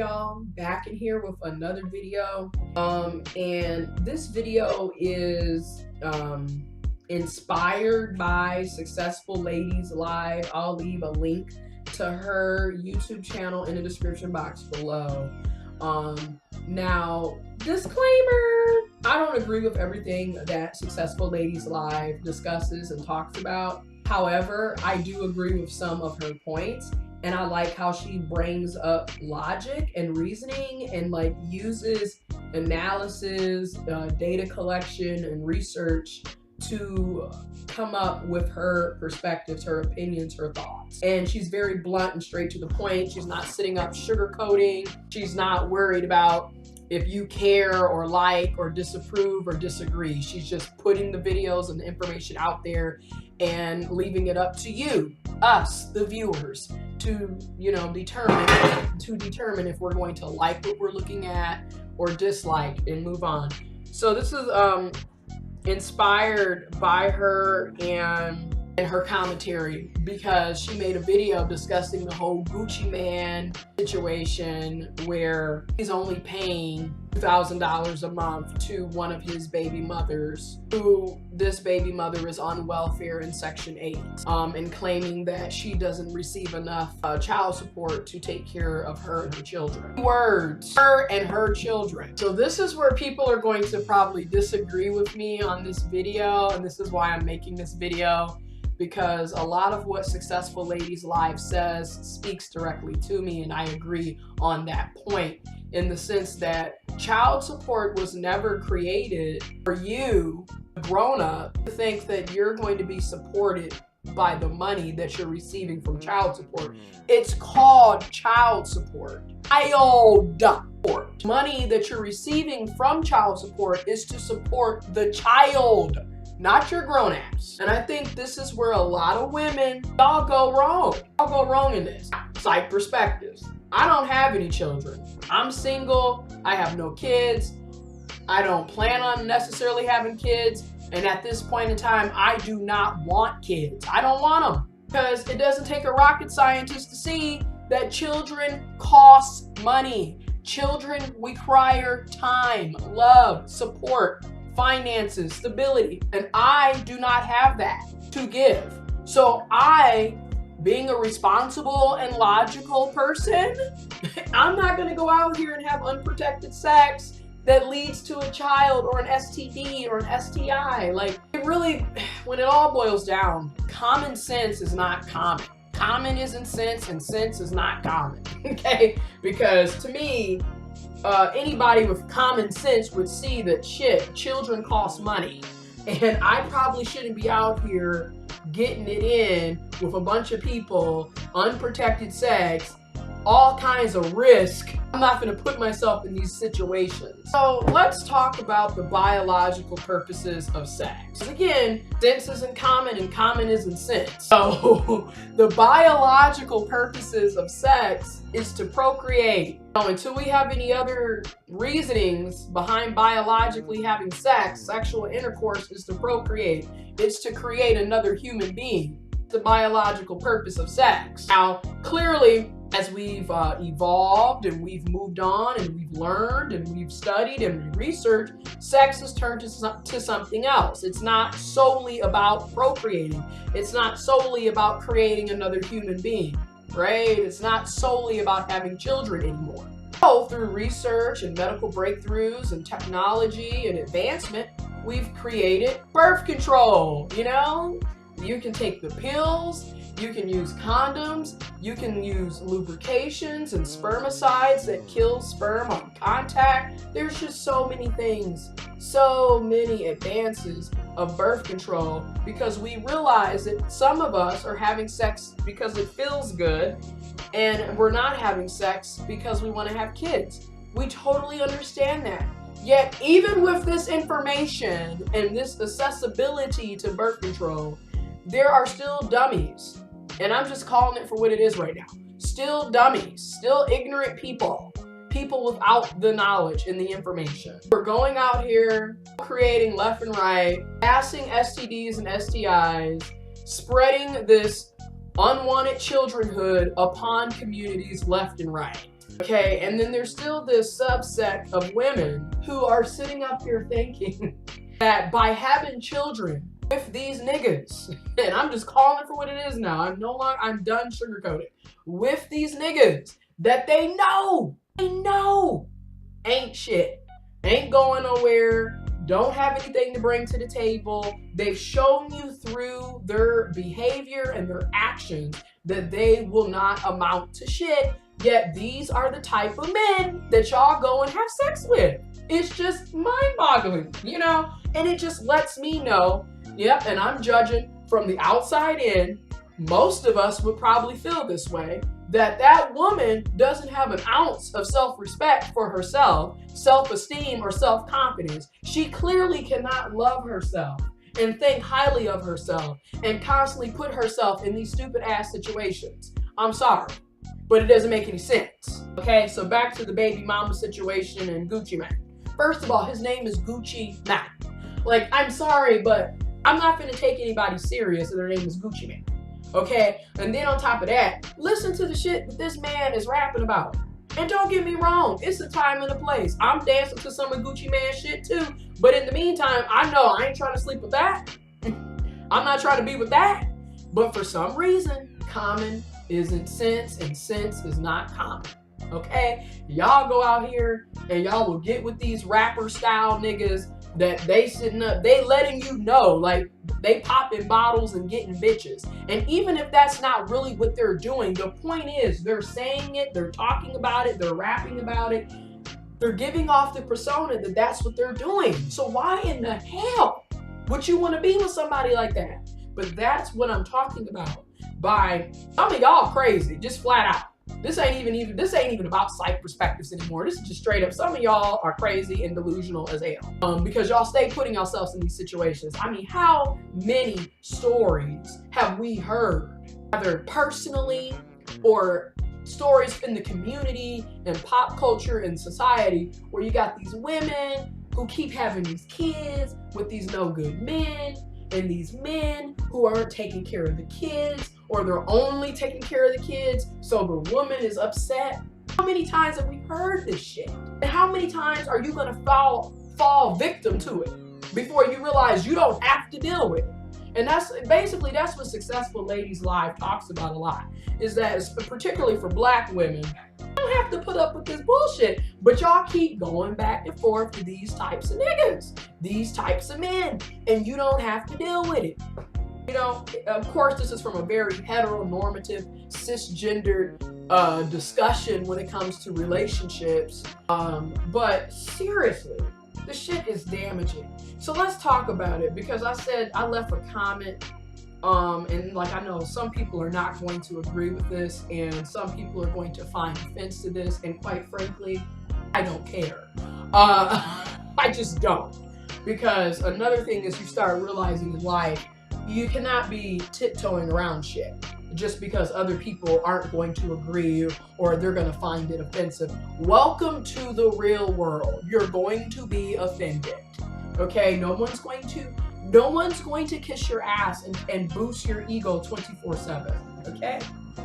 y'all, back in here with another video. And this video is inspired by Successful Ladies Live. I'll leave a link to her YouTube channel in the description box below. Now, disclaimer, I don't agree with everything that Successful Ladies Live discusses and talks about. However, I do agree with some of her points, and I like how she brings up logic and reasoning and like uses analysis, data collection, and research to come up with her perspectives, her opinions, her thoughts. And she's very blunt and straight to the point. She's not sitting up sugarcoating. She's not worried about if you care or like or disapprove or disagree. She's just putting the videos and the information out there and leaving it up to you, us, the viewers, to, you know, determine if we're going to like what we're looking at or dislike and move on. So this is inspired by her and her commentary, because she made a video discussing the whole Gucci Man situation where he's only paying $2,000 a month to one of his baby mothers, who this baby mother is on welfare in Section 8, and claiming that she doesn't receive enough child support to take care of her and her children. Words, her and her children. So this is where people are going to probably disagree with me on this video, and this is why I'm making this video, because a lot of what Successful Ladies Live says speaks directly to me, and I agree on that point, in the sense that child support was never created for you, grown up, to think that you're going to be supported by the money that you're receiving from child support. It's called child support. Child support. Money that you're receiving from child support is to support the child, not your grown-ass. And I think this is where a lot of women, y'all go wrong. Y'all go wrong in this. Psych perspectives. I don't have any children. I'm single. I have no kids. I don't plan on necessarily having kids. And at this point in time, I do not want kids. I don't want them, because it doesn't take a rocket scientist to see that children cost money. Children require time, love, support, finances, stability, and I do not have that to give. So I, being a responsible and logical person, I'm not gonna go out here and have unprotected sex that leads to a child or an STD or an STI. Like, it really, when it all boils down, common sense is not common. Common isn't sense, and sense is not common, okay? Because to me, anybody with common sense would see that shit, children cost money, and I probably shouldn't be out here getting it in with a bunch of people, unprotected sex, all kinds of risk. I'm not gonna put myself in these situations. So let's talk about the biological purposes of sex. Again, sense isn't common and common isn't sense. So the biological purposes of sex is to procreate. Now, until we have any other reasonings behind biologically having sex, sexual intercourse is to procreate. It's to create another human being. The biological purpose of sex. Now, clearly, as we've evolved and we've moved on and we've learned and we've studied and we researched, sex has turned to something else. It's not solely about procreating. It's not solely about creating another human being, right? It's not solely about having children anymore. So through research and medical breakthroughs and technology and advancement, we've created birth control, you know? You can take the pills, you can use condoms, you can use lubrications and spermicides that kill sperm on contact. There's just so many things, so many advances of birth control, because we realize that some of us are having sex because it feels good, and we're not having sex because we want to have kids. We totally understand that. Yet, even with this information and this accessibility to birth control, there are still dummies, and I'm just calling it for what it is right now. Still dummies, still ignorant people without the knowledge and the information. We're going out here, creating left and right, passing STDs and STIs, spreading this unwanted childrenhood upon communities left and right. Okay, and then there's still this subset of women who are sitting up here thinking that by having children with these niggas, and I'm just calling it for what it is now, I'm done sugarcoating, with these niggas that they know ain't shit, ain't going nowhere, don't have anything to bring to the table. They've shown you through their behavior and their actions that they will not amount to shit. Yet these are the type of men that y'all go and have sex with. It's just mind-boggling, you know? And it just lets me know, yep, and I'm judging from the outside in, most of us would probably feel this way, that that woman doesn't have an ounce of self-respect for herself, self-esteem, or self-confidence. She clearly cannot love herself and think highly of herself and constantly put herself in these stupid ass situations. I'm sorry, but it doesn't make any sense. Okay, so back to the baby mama situation and Gucci Mane. First of all, his name is Gucci Mane. Like, I'm sorry, but I'm not gonna take anybody serious if their name is Gucci Mane. Okay, and then on top of that, listen to the shit that this man is rapping about. And don't get me wrong, it's a time and a place. I'm dancing to some of Gucci Mane shit too, but in the meantime, I know I ain't trying to sleep with that. I'm not trying to be with that. But for some reason, common isn't sense, and sense is not common. Okay? Y'all go out here and y'all will get with these rapper style niggas that they sitting up, they letting you know, like, they popping bottles and getting bitches. And even if that's not really what they're doing, the point is they're saying it, they're talking about it, they're rapping about it, they're giving off the persona that that's what they're doing. So why in the hell would you want to be with somebody like that? But that's what I'm talking about. By some of y'all crazy, just flat out. This ain't even about psych perspectives anymore. This is just straight up. Some of y'all are crazy and delusional as hell. Because y'all stay putting yourselves in these situations. I mean, how many stories have we heard, either personally or stories in the community and pop culture and society, where you got these women who keep having these kids with these no good men, and these men who aren't taking care of the kids, or they're only taking care of the kids, so the woman is upset. How many times have we heard this shit? And how many times are you gonna fall victim to it before you realize you don't have to deal with it? And that's what Successful Ladies Live talks about a lot, is that particularly for black women, you don't have to put up with this bullshit, but y'all keep going back and forth to these types of niggas, these types of men, and you don't have to deal with it. You know, of course, this is from a very heteronormative, cisgendered discussion when it comes to relationships. But seriously, the shit is damaging. So let's talk about it, because I said I left a comment, and like, I know some people are not going to agree with this, and some people are going to find offense to this, and quite frankly, I don't care. I just don't. Because another thing is, you start realizing in life, you cannot be tiptoeing around shit just because other people aren't going to agree or they're going to find it offensive. Welcome to the real world. You're going to be offended. Okay? No one's going to kiss your ass and boost your ego 24/7. Okay?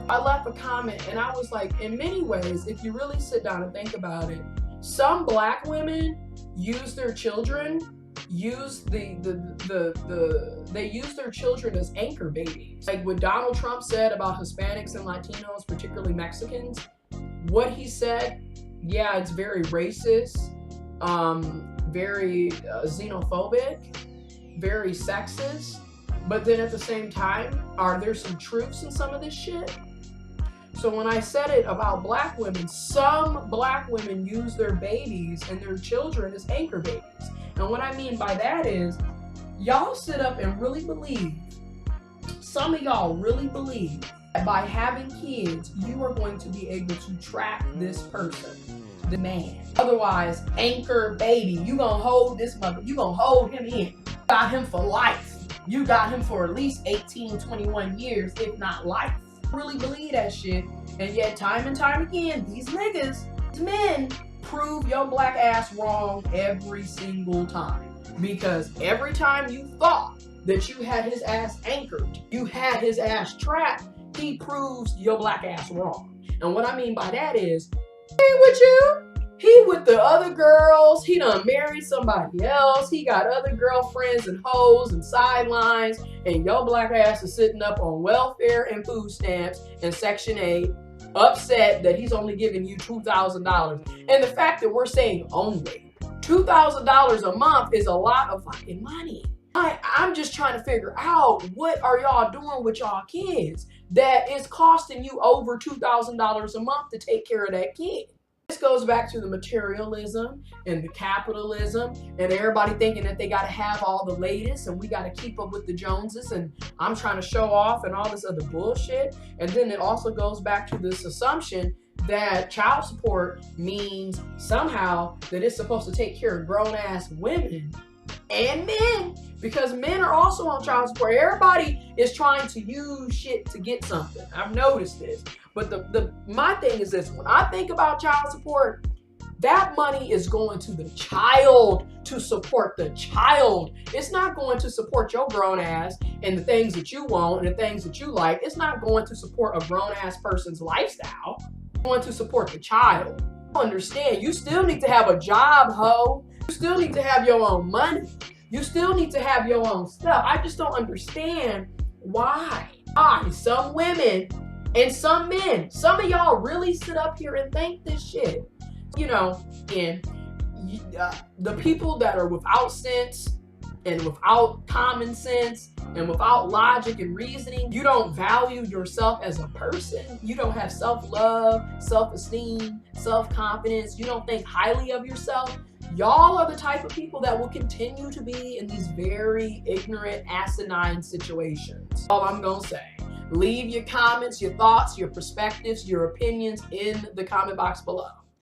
I left a comment and I was like, in many ways, if you really sit down and think about it, some black women use their children they use their children as anchor babies. Like what Donald Trump said about Hispanics and Latinos, particularly Mexicans, what he said, yeah, it's very racist, very xenophobic, very sexist, but then at the same time, are there some truths in some of this shit? So when I said it about black women, some black women use their babies and their children as anchor babies. And what I mean by that is, y'all sit up and really believe, some of y'all really believe that by having kids, you are going to be able to track this person, the man. Otherwise, anchor baby, you gonna hold this mother, you gonna hold him in. You got him for life. You got him for at least 18, 21 years, if not life. Really believe that shit. And yet time and time again, these niggas, these men, prove your black ass wrong every single time. Because every time you thought that you had his ass anchored, you had his ass trapped, he proves your black ass wrong. And what I mean by that is, He ain't with you. He with the other girls. He done married somebody else. He got other girlfriends and hoes and sidelines. And your black ass is sitting up on welfare and food stamps and Section 8, upset that he's only giving you $2,000. And the fact that we're saying only $2,000 a month is a lot of fucking money. I'm just trying to figure out, what are y'all doing with y'all kids that is costing you over $2,000 a month to take care of that kid? This goes back to the materialism and the capitalism and everybody thinking that they got to have all the latest and we got to keep up with the Joneses and I'm trying to show off and all this other bullshit. And then it also goes back to this assumption that child support means somehow that it's supposed to take care of grown-ass women and men, because men are also on child support. Everybody is trying to use shit to get something. I've noticed this. But my thing is this: when I think about child support, that money is going to the child to support the child. It's not going to support your grown ass and the things that you want and the things that you like. It's not going to support a grown ass person's lifestyle. It's going to support the child. Understand, you still need to have a job, ho. You still need to have your own money. You still need to have your own stuff. I just don't understand why some women and some men, some of y'all really sit up here and think this shit. You know, and the people that are without sense and without common sense and without logic and reasoning, you don't value yourself as a person. You don't have self-love, self-esteem, self-confidence. You don't think highly of yourself. Y'all are the type of people that will continue to be in these very ignorant, asinine situations. All I'm gonna say. Leave your comments, your thoughts, your perspectives, your opinions in the comment box below.